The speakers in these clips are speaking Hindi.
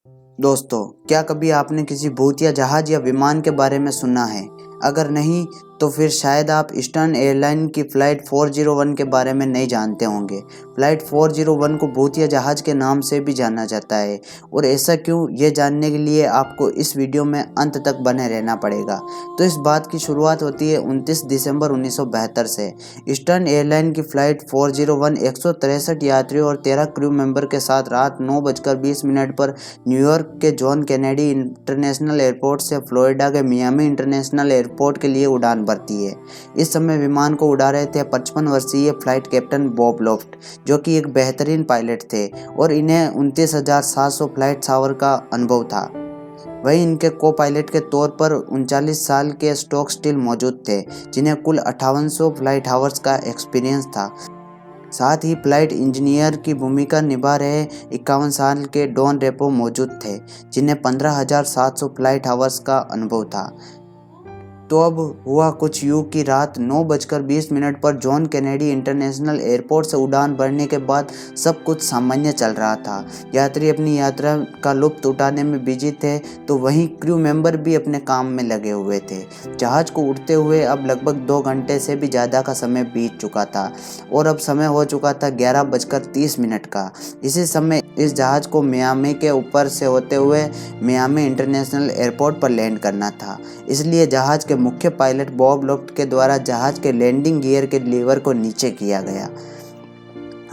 दोस्तों, क्या कभी आपने किसी भूत या जहाज या विमान के बारे में सुना है? अगर नहीं तो फिर शायद आप ईस्टर्न एयरलाइन की फ़्लाइट 401 के बारे में नहीं जानते होंगे। फ़्लाइट 401 को भूत या जहाज के नाम से भी जाना जाता है और ऐसा क्यों, ये जानने के लिए आपको इस वीडियो में अंत तक बने रहना पड़ेगा। तो इस बात की शुरुआत होती है 29 दिसंबर 1972 से। ईस्टर्न एयरलाइन की फ़्लाइट 401 163 यात्रियों और 13 क्रू मेंबर के साथ रात 9:20 पर न्यूयॉर्क के जॉन कैनेडी इंटरनेशनल एयरपोर्ट से फ्लोरिडा के मियामी इंटरनेशनल एयरपोर्ट के लिए उड़ान भरती है। इस समय विमान को उड़ा रहे थे 55 वर्षीय फ्लाइट कैप्टन बॉब लॉफ्ट, जो कि एक बेहतरीन पायलट थे और इन्हें 29,700 फ्लाइट आवर का अनुभव था। वहीं इनके को पायलट के तौर पर 39 साल के स्टॉक स्टिल मौजूद थे, जिन्हें कुल 5800 फ्लाइट आवर्स का एक्सपीरियंस था। साथ ही फ्लाइट इंजीनियर की भूमिका निभा रहे 51 साल के डॉन रेपो मौजूद थे, जिन्हें 15,700 फ्लाइट आवर्स का अनुभव था। तो अब हुआ कुछ यूं कि रात 9:20 पर जॉन कैनेडी इंटरनेशनल एयरपोर्ट से उड़ान भरने के बाद सब कुछ सामान्य चल रहा था। यात्री अपनी यात्रा का लुत्फ उठाने में बिजी थे, तो वहीं क्रू मेंबर भी अपने काम में लगे हुए थे। जहाज को उड़ते हुए अब लगभग 2 घंटे से भी ज़्यादा का समय बीत चुका था और अब समय हो चुका था 11:30 का। इसी समय इस जहाज को मियामी के ऊपर से होते हुए मियामी इंटरनेशनल एयरपोर्ट पर लैंड करना था। इसलिए जहाज के मुख्य पायलट बॉब लॉफ्ट के द्वारा जहाज के लैंडिंग गियर के लीवर को नीचे किया गया।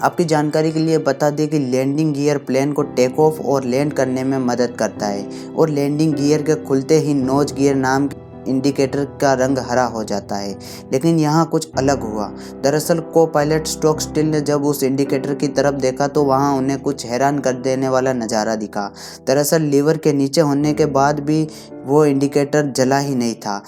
आपकी जानकारी के लिए बता दें कि लैंडिंग गियर प्लेन को टेक ऑफ और लैंड करने में मदद करता है और लैंडिंग गियर के खुलते ही नोज गियर नाम इंडिकेटर का रंग हरा हो जाता है। लेकिन यहाँ कुछ अलग हुआ। दरअसल को पायलट स्टॉक स्टिल ने जब उस इंडिकेटर की तरफ देखा तो वहाँ उन्हें कुछ हैरान कर देने वाला नज़ारा दिखा। दरअसल लीवर के नीचे होने के बाद भी वो इंडिकेटर जला ही नहीं था।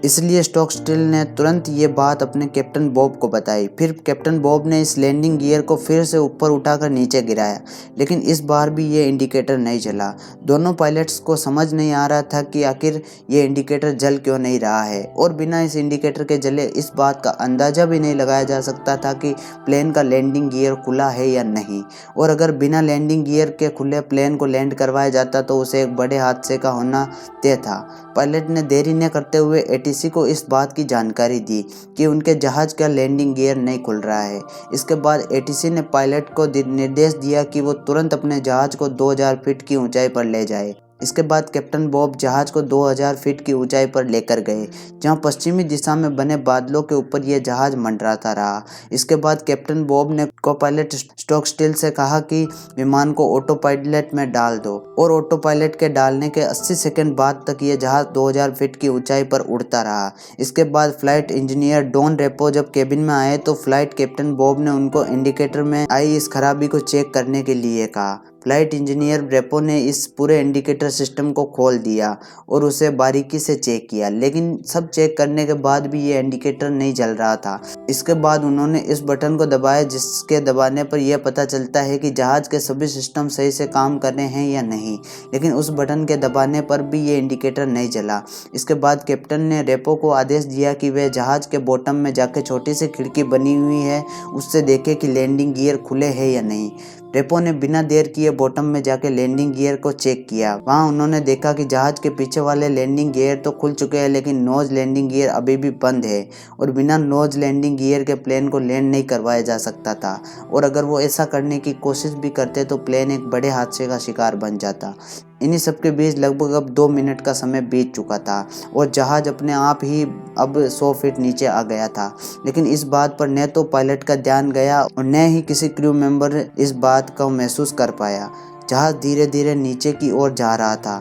इसलिए स्टॉक स्टिल ने तुरंत ये बात अपने कैप्टन बॉब को बताई। फिर कैप्टन बॉब ने इस लैंडिंग गियर को फिर से ऊपर उठाकर नीचे गिराया, लेकिन इस बार भी ये इंडिकेटर नहीं जला। दोनों पायलट्स को समझ नहीं आ रहा था कि आखिर ये इंडिकेटर जल क्यों नहीं रहा है और बिना इस इंडिकेटर के जले इस बात का अंदाज़ा भी नहीं लगाया जा सकता था कि प्लेन का लैंडिंग गियर खुला है या नहीं। और अगर बिना लैंडिंग गियर के खुले प्लेन को लैंड करवाया जाता तो उसे एक बड़े हादसे का होना तय था। पायलट ने देरी न करते हुए एटीसी को इस बात की जानकारी दी कि उनके जहाज का लैंडिंग गियर नहीं खुल रहा है। इसके बाद एटीसी ने पायलट को निर्देश दिया कि वो तुरंत अपने जहाज को 2000 फीट की ऊंचाई पर ले जाए। इसके बाद कैप्टन बॉब जहाज को 2000 फीट की ऊंचाई पर लेकर गए, जहां पश्चिमी दिशा में बने बादलों के ऊपर यह जहाज मंडराता रहा। इसके बाद कैप्टन बॉब ने को पायलट स्टॉक स्टिल से कहा कि विमान को ऑटो पायलट में डाल दो और ऑटो पायलट के डालने के 80 सेकंड बाद तक यह जहाज 2000 फीट की ऊंचाई पर उड़ता रहा। इसके बाद फ्लाइट इंजीनियर डॉन रेपो जब केबिन में आए तो फ्लाइट कैप्टन बॉब ने उनको इंडिकेटर में आई इस खराबी को चेक करने के लिए कहा। फ्लाइट इंजीनियर रेपो ने इस पूरे इंडिकेटर सिस्टम को खोल दिया और उसे बारीकी से चेक किया, लेकिन सब चेक करने के बाद भी ये इंडिकेटर नहीं जल रहा था। इसके बाद उन्होंने इस बटन को दबाया, जिसके दबाने पर यह पता चलता है कि जहाज के सभी सिस्टम सही से काम कर रहे हैं या नहीं, लेकिन उस बटन के दबाने पर भी ये इंडिकेटर नहीं जला। इसके बाद कैप्टन ने रेपो को आदेश दिया कि वह जहाज के बॉटम में जाकर छोटी सी खिड़की बनी हुई है उससे देखे कि लैंडिंग गियर खुले हैं या नहीं। रेपो ने बिना देर किए बॉटम में जाके लैंडिंग गियर को चेक किया। वहां उन्होंने देखा कि जहाज के पीछे वाले लैंडिंग गियर तो खुल चुके हैं, लेकिन नोज लैंडिंग गियर अभी भी बंद है और बिना नोज लैंडिंग गियर के प्लेन को लैंड नहीं करवाया जा सकता था और अगर वो ऐसा करने की कोशिश भी करते तो प्लेन एक बड़े हादसे का शिकार बन जाता। इन्हीं सब के बीच लगभग अब 2 मिनट का समय बीत चुका था और जहाज अपने आप ही अब 100 फीट नीचे आ गया था, लेकिन इस बात पर न तो पायलट का ध्यान गया और न ही किसी क्रू मेंबर इस बात को महसूस कर पाया। जहाज धीरे धीरे नीचे की ओर जा रहा था।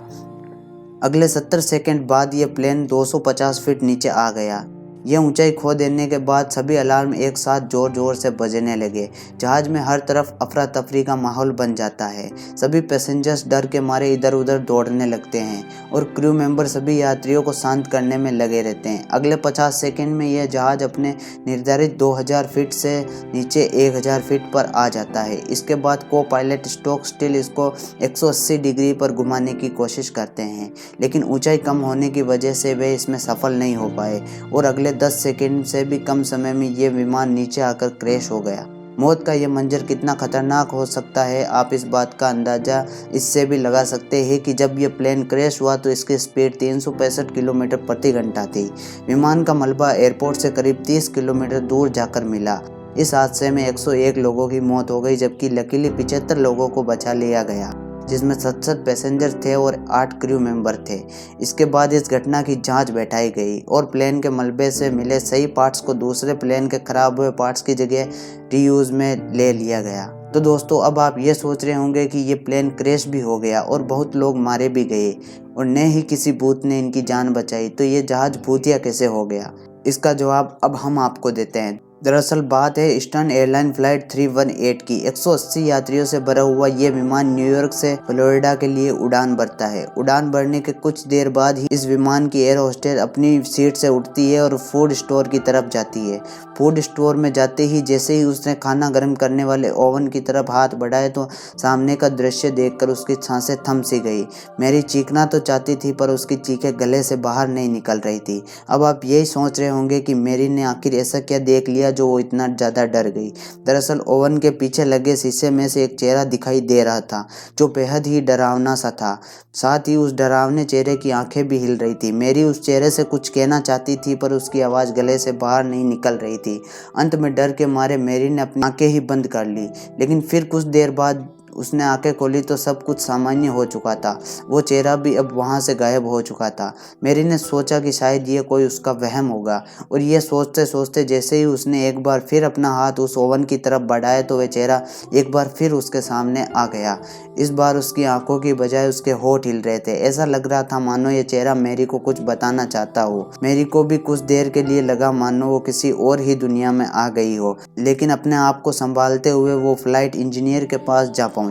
अगले 70 सेकंड बाद यह प्लेन 250 फीट नीचे आ गया। यह ऊंचाई खो देने के बाद सभी अलार्म एक साथ जोर जोर से बजने लगे। जहाज में हर तरफ अफरा तफरी का माहौल बन जाता है। सभी पैसेंजर्स डर के मारे इधर उधर दौड़ने लगते हैं और क्रू मेंबर सभी यात्रियों को शांत करने में लगे रहते हैं। अगले 50 सेकंड में यह जहाज अपने निर्धारित 2000 फीट से नीचे 1000 फीट पर आ जाता है। इसके बाद को पायलट स्टॉक स्टिल इसको 180 डिग्री पर घुमाने की कोशिश करते हैं, लेकिन ऊंचाई कम होने की वजह से वे इसमें सफल नहीं हो पाए और अगले 10 सेकंड से भी कम समय में ये विमान नीचे आकर क्रैश हो गया। मौत का यह मंजर कितना खतरनाक हो सकता है, आप इस बात का अंदाज़ा इससे भी लगा सकते हैं कि जब यह प्लेन क्रैश हुआ तो इसकी स्पीड 365 किलोमीटर प्रति घंटा थी। विमान का मलबा एयरपोर्ट से करीब 30 किलोमीटर दूर जाकर मिला। इस हादसे में 101 लोगों की मौत हो गई, जबकि लकीली 75 लोगों को बचा लिया गया, जिसमें 67 पैसेंजर थे और 8 क्रू मेंबर थे। इसके बाद इस घटना की जांच बैठाई गई और प्लेन के मलबे से मिले सही पार्ट्स को दूसरे प्लेन के खराब हुए पार्ट्स की जगह रीयूज में ले लिया गया। तो दोस्तों, अब आप ये सोच रहे होंगे कि ये प्लेन क्रैश भी हो गया और बहुत लोग मारे भी गए और न ही किसी भूत ने इनकी जान बचाई, तो ये जहाज भूतिया कैसे हो गया? इसका जवाब अब हम आपको देते हैं। दरअसल बात है ईस्टर्न एयरलाइन फ्लाइट 318 की। 180 यात्रियों से भरा हुआ ये विमान न्यूयॉर्क से फ्लोरिडा के लिए उड़ान भरता है। उड़ान भरने के कुछ देर बाद ही इस विमान की एयर होस्टेस अपनी सीट से उठती है और फूड स्टोर की तरफ जाती है। फूड स्टोर में जाते ही जैसे ही उसने खाना गर्म करने वाले ओवन की तरफ हाथ बढ़ाए तो सामने का दृश्य देखकर उसकी सांसें थम सी गई। मैरी चीखना तो चाहती थी पर उसकी चीखें गले से बाहर नहीं निकल रही थी। अब आप यही सोच रहे होंगे कि मैरी ने आखिर ऐसा क्या देख लिया जो वो इतना ज़्यादा डर गई। दरअसल ओवन के पीछे लगे शीशे में से एक चेहरा दिखाई दे रहा था जो बेहद ही डरावना सा था। साथ ही उस डरावने चेहरे की आंखें भी हिल रही थी। मैरी उस चेहरे से कुछ कहना चाहती थी पर उसकी आवाज़ गले से बाहर नहीं निकल रही थी। अंत में डर के मारे मैरी ने अपनी आंखें ही बंद कर ली, लेकिन फिर कुछ देर बाद उसने आंखें खोली तो सब कुछ सामान्य हो चुका था। वो चेहरा भी अब वहाँ से गायब हो चुका था। मैरी ने सोचा कि शायद ये कोई उसका वहम होगा और ये सोचते सोचते जैसे ही उसने एक बार फिर अपना हाथ उस ओवन की तरफ बढ़ाया तो वह चेहरा एक बार फिर उसके सामने आ गया। इस बार उसकी आंखों की बजाय उसके होठ हिल रहे थे। ऐसा लग रहा था मानो ये चेहरा मैरी को कुछ बताना चाहता हो। मैरी को भी कुछ देर के लिए लगा मानो वो किसी और ही दुनिया में आ गई हो, लेकिन अपने आप को संभालते हुए वो फ्लाइट इंजीनियर के पास जा पहुंची।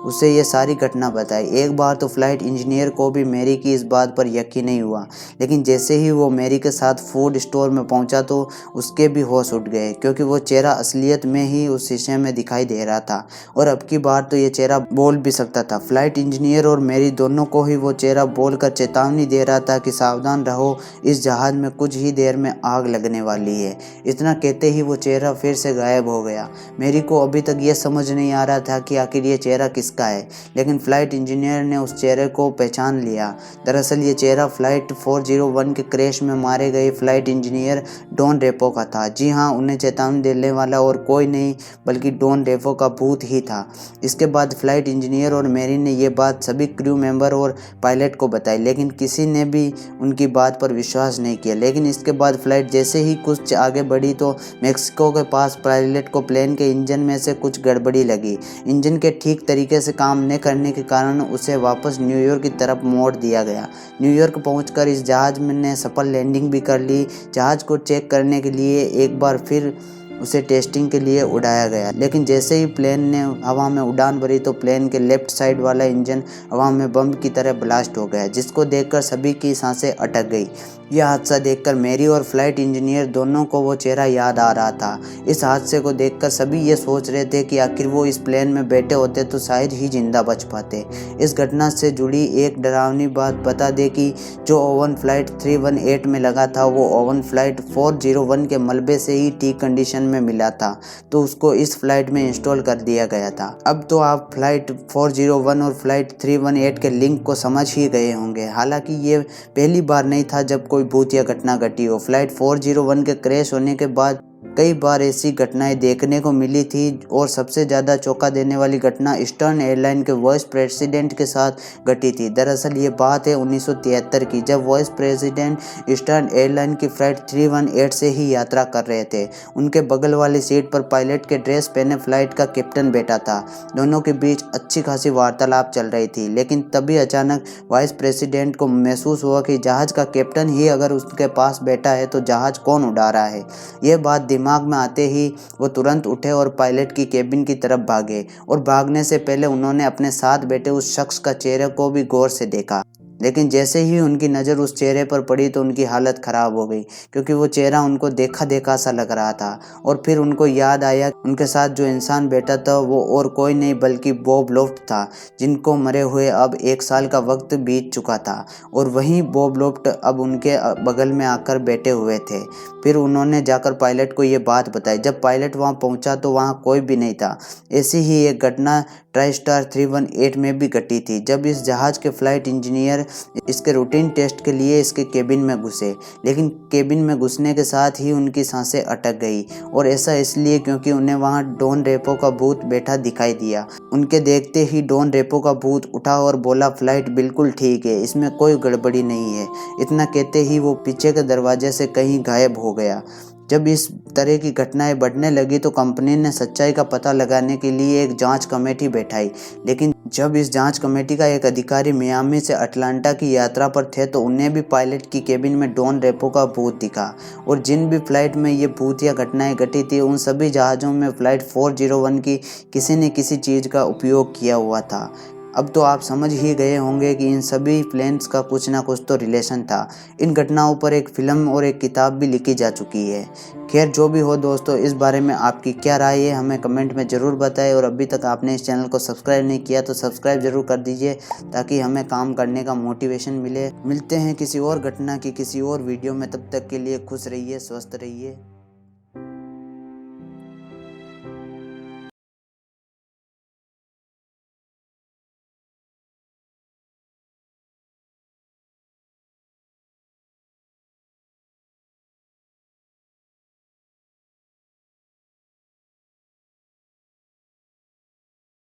उसे ये सारी घटना बताई। एक बार तो फ्लाइट इंजीनियर को भी मैरी की इस बात पर यकीन नहीं हुआ, लेकिन जैसे ही वो मैरी के साथ फूड स्टोर में पहुंचा तो उसके भी होश उड़ गए, क्योंकि वो चेहरा असलियत में ही उस शीशे में दिखाई दे रहा था और अब की बार तो ये चेहरा बोल भी सकता था। फ्लाइट इंजीनियर और मैरी दोनों को ही वो चेहरा बोलकर चेतावनी दे रहा था कि सावधान रहो, इस जहाज में कुछ ही देर में आग लगने वाली है। इतना कहते ही वो चेहरा फिर से गायब हो गया। मैरी को अभी तक ये समझ नहीं आ रहा था कि आखिर ये चेहरा किसका है, लेकिन फ्लाइट इंजीनियर ने उस चेहरे को पहचान लिया। दरअसल ये चेहरा फ्लाइट 401 के क्रैश में मारे गए फ्लाइट इंजीनियर डॉन रेपो का था। जी हाँ, उन्हें चेतावनी देने वाला और कोई नहीं बल्कि डॉन रेपो का भूत ही था। इसके बाद फ्लाइट इंजीनियर और मैरी ने ये बात सभी क्रू मेंबर और पायलट को बताई, लेकिन किसी ने भी उनकी बात पर विश्वास नहीं किया। लेकिन इसके बाद फ्लाइट जैसे ही कुछ आगे बढ़ी तो मेक्सिको के पास पायलट को प्लेन के इंजन में से कुछ गड़बड़ी लगी। इंजन के ठीक तरीके से काम न करने के कारण उसे वापस न्यूयॉर्क की तरफ मोड़ दिया गया। न्यूयॉर्क पहुंचकर इस जहाज ने सफल लैंडिंग भी कर ली। जहाज को चेक करने के लिए एक बार फिर उसे टेस्टिंग के लिए उड़ाया गया, लेकिन जैसे ही प्लेन ने हवा में उड़ान भरी तो प्लेन के लेफ्ट साइड वाला इंजन हवा में बम की तरह ब्लास्ट हो गया, जिसको देखकर सभी की सांसें अटक गई। यह हादसा देखकर मैरी और फ्लाइट इंजीनियर दोनों को वो चेहरा याद आ रहा था। इस हादसे को देखकर सभी ये सोच रहे थे कि आखिर वो इस प्लेन में बैठे होते तो शायद ही जिंदा बच पाते। इस घटना से जुड़ी एक डरावनी बात बता दें कि जो ओवन फ्लाइट 318 में लगा था वो ओवन फ्लाइट 401 के मलबे से ही ठीक कंडीशन में मिला था, तो उसको इस फ्लाइट में इंस्टॉल कर दिया गया था। अब तो आप फ्लाइट 401 और फ्लाइट 318 के लिंक को समझ ही गए होंगे। हालांकि ये पहली बार नहीं था जब कोई भूतिया घटना घटी हो। फ्लाइट 401 के क्रैश होने के बाद कई बार ऐसी घटनाएं देखने को मिली थी और सबसे ज़्यादा चौंका देने वाली घटना ईस्टर्न एयरलाइन के वाइस प्रेसिडेंट के साथ घटी थी। दरअसल ये बात है 1973 की, जब वाइस प्रेसिडेंट ईस्टर्न एयरलाइन की फ्लाइट 318 से ही यात्रा कर रहे थे। उनके बगल वाली सीट पर पायलट के ड्रेस पहने फ्लाइट का कैप्टन बैठा था। दोनों के बीच अच्छी खासी वार्तालाप चल रही थी, लेकिन तभी अचानक वाइस प्रेसिडेंट को महसूस हुआ कि जहाज का कैप्टन ही अगर उसके पास बैठा है तो जहाज कौन उड़ा रहा है। यह बात दिमाग में आते ही वो तुरंत उठे और पायलट की केबिन की तरफ भागे और भागने से पहले उन्होंने अपने साथ बैठे उस शख्स का चेहरे को भी गौर से देखा। लेकिन जैसे ही उनकी नज़र उस चेहरे पर पड़ी तो उनकी हालत ख़राब हो गई, क्योंकि वो चेहरा उनको देखा देखा सा लग रहा था। और फिर उनको याद आया उनके साथ जो इंसान बैठा था वो और कोई नहीं बल्कि बॉब लॉफ्ट था, जिनको मरे हुए अब 1 साल का वक्त बीत चुका था। और वहीं बॉब लॉफ्ट अब उनके बगल में आकर बैठे हुए थे। फिर उन्होंने जाकर पायलट को ये बात बताई। जब पायलट वहाँ पहुँचा तो वहाँ कोई भी नहीं था। ऐसी ही एक घटना ट्राइस्टार 318 में भी घटी थी, जब इस जहाज़ के फ्लाइट इंजीनियर इसके रूटीन टेस्ट के लिए इसके केबिन में घुसे। लेकिन केबिन में घुसने के साथ ही उनकी सांसें अटक गई, और ऐसा इसलिए क्योंकि उन्हें वहां डॉन रेपो का भूत बैठा दिखाई दिया। उनके देखते ही डॉन रेपो का भूत उठा और बोला, फ्लाइट बिल्कुल ठीक है, इसमें कोई गड़बड़ी नहीं है। इतना कहते ही वो पीछे के दरवाजे से कहीं गायब हो गया। जब इस तरह की घटनाएं बढ़ने लगी तो कंपनी ने सच्चाई का पता लगाने के लिए एक जांच कमेटी बैठाई। लेकिन जब इस जांच कमेटी का एक अधिकारी मियामी से अटलांटा की यात्रा पर थे तो उन्हें भी पायलट की केबिन में डॉन रेपो का भूत दिखा। और जिन भी फ्लाइट में ये भूतिया घटनाएं घटी थी उन सभी जहाज़ों में फ्लाइट 401 की किसी न किसी चीज़ का उपयोग किया हुआ था। अब तो आप समझ ही गए होंगे कि इन सभी प्लेन्स का कुछ ना कुछ तो रिलेशन था। इन घटनाओं पर एक फिल्म और एक किताब भी लिखी जा चुकी है। खैर जो भी हो दोस्तों, इस बारे में आपकी क्या राय है हमें कमेंट में ज़रूर बताएं। और अभी तक आपने इस चैनल को सब्सक्राइब नहीं किया तो सब्सक्राइब ज़रूर कर दीजिए, ताकि हमें काम करने का मोटिवेशन मिले। मिलते हैं किसी और घटना की किसी और वीडियो में, तब तक के लिए खुश रहिए, स्वस्थ रहिए।